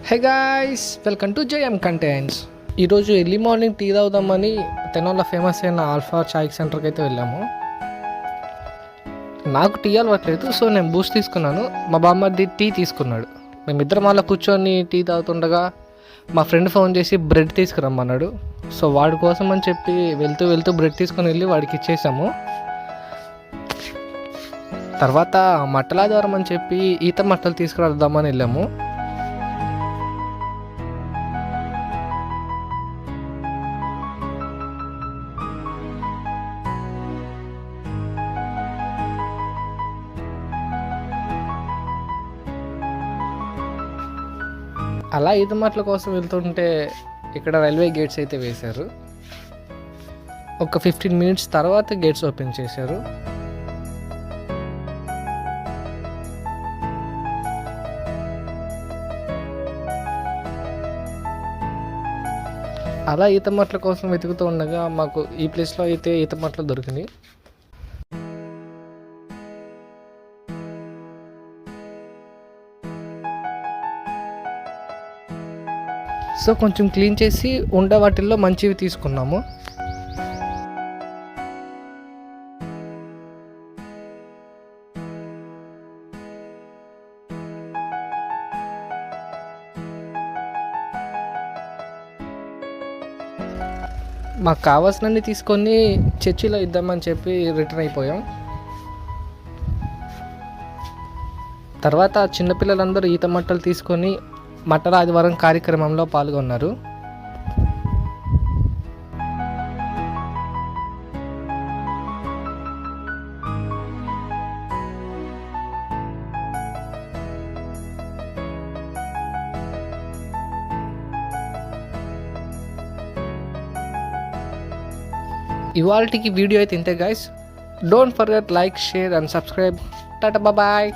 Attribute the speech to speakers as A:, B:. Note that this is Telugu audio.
A: Hey guys, welcome to JM contents. ఈరోజు ఎర్లీ మార్నింగ్ టీ తాగుదామని తెనాల్లో ఫేమస్ అయిన ఆల్ఫా చాయ్ సెంటర్కి అయితే వెళ్ళాము. నాకు టీ అలవాట్లేదు, సో నేను బూస్ట్ తీసుకున్నాను. మా బామ్మది టీ తీసుకున్నాడు. మేమిద్దరం అలా కూర్చొని టీ తాగుతుండగా మా ఫ్రెండ్ ఫోన్ చేసి బ్రెడ్ తీసుకురమ్మన్నాడు. సో వాడి కోసం అని చెప్పి వెళ్తూ బ్రెడ్ తీసుకొని వెళ్ళి వాడికి ఇచ్చేసాము. తర్వాత మట్టలాధారం అని చెప్పి ఈత మట్టలు తీసుకురాద్దామని వెళ్ళాము. అలా ఈత మట్టల కోసం వెళ్తుంటే ఇక్కడ రైల్వే గేట్స్ అయితే వేశారు. ఒక 15 మినిట్స్ తర్వాత గేట్స్ ఓపెన్ చేశారు. అలా ఈత మట్టల కోసం వెతుకుతూ ఉండగా మాకు ఈ ప్లేస్లో అయితే ఈత మట్టలు దొరికినాయి. సో కొంచెం క్లీన్ చేసి ఉండే వాటిల్లో మంచివి తీసుకున్నాము. మాకు కావాల్సినన్ని తీసుకొని చర్చిలో ఇద్దామని చెప్పి రిటర్న్ అయిపోయాం. తర్వాత చిన్నపిల్లలందరూ ఈత మట్టలు తీసుకొని మట్టల ఆదివారం కార్యక్రమంలో పాల్గొన్నారు. ఇవాల్టికి వీడియో అయితే ఇంతే guys. Don't forget like, share and subscribe. Tata, bye.